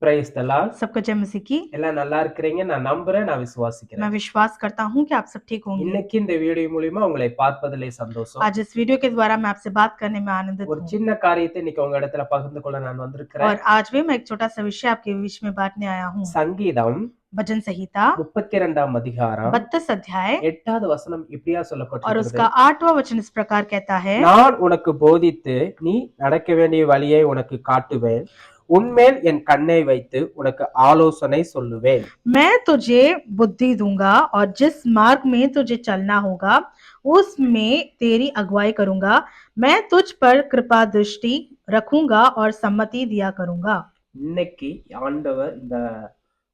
Praise the Lord. सबको जय मसीह की। எல்லாம் நல்லா இருக்கிறீங்க நான் நம்புறேன், நான் मैं விசுவாசிக்கிறேன். विश्वास करता हूँ कि आप सब ठीक होंगे। இன்னைக்கு இந்த வீடியோ மூலமா உங்களை பார்ப்பதிலே சந்தோஷம். आज इस वीडियो के द्वारा मैं आपसे बात करने में आनंदित ஒரு हूँ சின்ன காரியத்தை இன்னைக்கு உங்க இடத்துல பகிர்ந்து கொள்ள நான் வந்திருக்கிறேன். और आज भी मैं एक छोटा सा विषय आपके बीच में बांटने आया हूँ। சங்கீதம் भजन संहिता 32ஆம் அதிகாரம் 32 अध्याय 8வது வசனம் இப்படியா और சொல்லப்பட்டிருக்கிறது. उसका 8वां वचन इस प्रकार कहता है, நான் உனக்கு போதித்து நீ நடக்க வேண்டிய வழியை உனக்கு காட்டுவேன், உன்மேல் என் கண்ணை வைத்து உனக்கு ஆலோசனை சொல்லுவேன். मैं तुझे बुद्धि दूंगा और जिस मार्ग में तुझे चलना होगा उसमें तेरी अगुवाई करूंगा। मैं तुझ पर कृपा दृष्टि रखूंगा और सम्मति दिया करूंगा। இன்னைக்கு ஆண்டவர் இந்த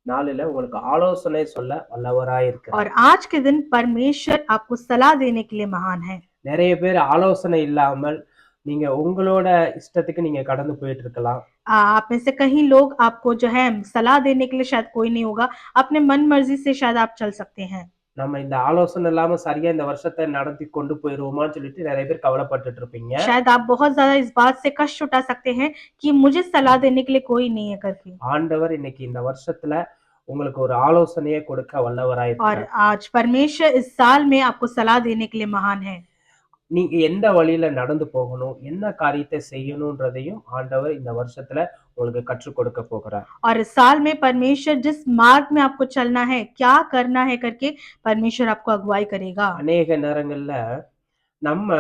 நாளில உங்களுக்கு ஆலோசனை சொல்ல வல்லவராய் இருக்கிறார். और आज के दिन परमेश्वर आपको सलाह देने के लिए महान है। நிறைய பேர் ஆலோசனை இல்லாமல் நீங்க உங்களோட இஷ்டத்துக்கு நீங்க கடந்து போயிட்டு இருக்கலாம். आप में से कई लोग आपको जो है सलाह देने के लिए शायद कोई नहीं होगा, अपने मन मर्जी से शायद आप चल सकते हैं। நம்ம இந்த ஆலோசனை இல்லாம சரியா இந்த வருஷத்தை நடத்தி கொண்டு போயிருவோமான்னு சொல்லிட்டு நிறைய பேர் கவலைப்பட்டுட்டு இருப்பீங்க. शायद आप बहुत ज्यादा इस बात से कष्ट उठा सकते हैं कि मुझे सलाह देने के लिए कोई नहीं है करके। ஆண்டவர் இன்னைக்கு இந்த வருஷத்துல உங்களுக்கு ஒரு ஆலோசனையை கொடுக்க வல்லவராய் और இருக்கிறார். आज परमेश्वर इस साल में आपको सलाह देने के लिए महान है। நீங்க எந்த வழியில நடந்து போகணும், என்ன காரியத்தை செய்யணும்ன்றதையும் ஆண்டவர் இந்த வருஷத்துல உங்களுக்கு கற்றுக் கொடுக்க போகிறார். और इस साल में परमेश्वर जिस मार्ग में आपको चलना है, क्या करना है करके परमेश्वर आपको अगुवाई करेगा। அநேக நேரங்கள்ல நம்ம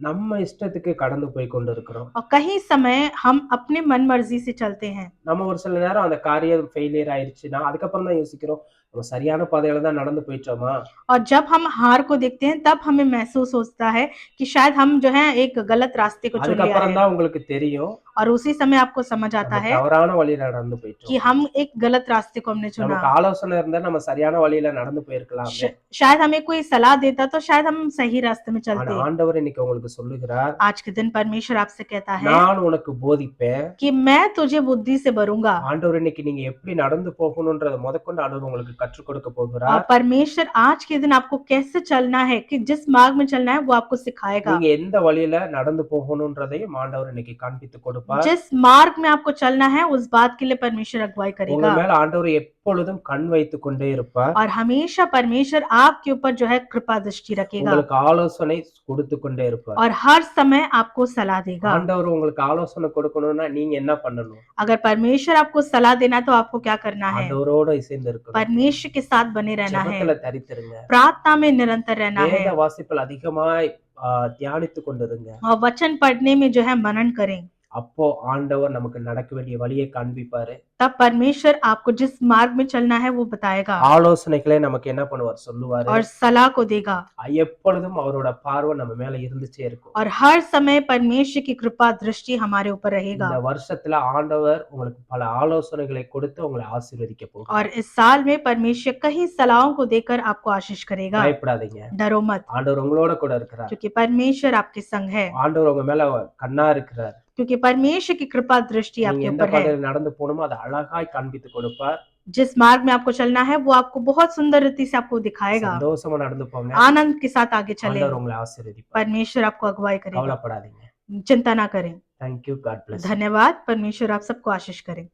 நம்ம இஷ்டத்துக்கு கடந்து போய் கொண்டு இருக்கிறோம். और कई समय हम अपने मन मर्जी से चलते हैं। நம்ம ஒரு சில நேரம் அந்த காரியம் ஃபெயிலியர் ஆயிருச்சுன்னா அதுக்கப்புறம் தான் யோசிக்கிறோம், நம்ம சரியான பாதையில தான் நடந்து போயிட்டோமா. और जब हम हार को देखते हैं तब हमें महसूस होता है कि शायद हम जो है एक गलत रास्ते को चुन लिया அதுக்கப்புறம் है। தான் உங்களுக்கு தெரியும் और उसी समय आपको समझ आता நம்ம है தவறான வழியில நடந்து कि போயிட்டோம். हम एक गलत रास्ते को हमने நமக்கு चुना। ஆலோசனை இருந்தா நம்ம சரியான வழியில நடந்து போயிருக்கலாம். शायद हमें कोई सलाह देता तो शायद हम सही रास्ते में ஆனா चलते। ஆண்டவர் இன்னைக்கு உங்களுக்கு சொல்லுகிறார், आज के दिन परमेश्वर आपसे कहता है நான் உனக்கு போதிப்பேன். कि मैं तुझे बुद्धि से भरूंगा। ஆண்டவர் இன்னைக்கு நீங்க எப்படி நடந்து போகணும்ன்றத முதற்கொண்டு ஆண்டவர் உங்களுக்கு கற்றுக் கொடுக்க और போகிறார். परमेश्वर आज के दिन आपको कैसे चलना है, कि जिस मार्ग में चलना है वो आपको सिखाएगा। நீங்க எந்த வழியில நடந்து போகணும்ன்றதையும் ஆண்டவர் இன்னைக்கு காண்பித்து கொடுப்பார். जिस मार्ग में आपको चलना है उस बात के लिए परमेश्वर अगुवाई உங்க करेगा। மேல ஆண்டவர் எப்பொழுதும் கண் வைத்து கொண்டே இருப்பார். और हमेशा परमेश्वर आपके ऊपर जो है कृपा दृष्टि रखेगा உங்களுக்கு ஆலோசனை கொடுத்து கொண்டே இருப்பார். और हर समय आपको सलाह देगा। ஆண்டவர் உங்களுக்கு ஆலோசனை கொடுக்கணும்னா நீங்க என்ன பண்ணணும்? अगर परमेश्वर आपको सलाह देना है तो आपको क्या करना है? ஆண்டவரோட இசைந்து இருக்கணும். परमेश्वर के साथ बने रहना है, ஜெபத்துல தரித்திருங்க. प्रार्थना में निरंतर रहना வேத है வாசிப்பில் அதிகமாய் தியானித்து கொண்டிருங்க. और वचन पढ़ने में जो है मनन करें। அப்போ ஆண்டவர் நமக்கு நடக்க வேண்டிய வழியை காண்பிப்பாரு. तब परमेश्वर आपको जिस मार्ग में चलना है वो बताएगा ஆலோசனைகளை நமக்கு என்ன பண்ணுவார் சொல்லுவாரு. और सलाह को देगा। எப்பொழுதும் அவரோட பார்வை நம்ம மேல இருந்துச்சே இருக்கும். और हर समय परमेश्वर की कृपा दृष्टि हमारे ऊपर रहेगा। இந்த வருஷத்துல ஆண்டவர் உங்களுக்கு பல ஆலோசனைகளை கொடுத்து உங்களை ஆசீர்வதிக்க போகிறார். और इस साल में परमेश्वर कई सलाहों को देकर आपको आशीष करेगा। பயப்படாதீங்க, डरो मत, ஆண்டவர் உங்களோட கூட இருக்கிறார். क्योंकि परमेश्वर आपके संग है, ஆண்டவர் உங்க மேல கண்ணா இருக்கிறார். क्योंकि परमेश्वर की कृपा दृष्टि நீங்க आपके எந்த ऊपर है। பாதையில நடந்து போகணுமோ அதை அழகாய் காண்பித்து கொடுப்பார். जिस मार्ग में आपको चलना है वो आपको बहुत सुंदर रीति से आपको दिखाएगा। சந்தோஷமா நடந்து போங்க. आनंद के साथ आगे चले। ஆண்டவர் உங்களை ஆசீர்வதிப்பார். परमेश्वर आपको अगुवाई करेगा, கவலைப்படாதீங்க. चिंता ना करें। Thank you. God bless you. धन्यवाद। परमेश्वर आप सबको आशीष करें।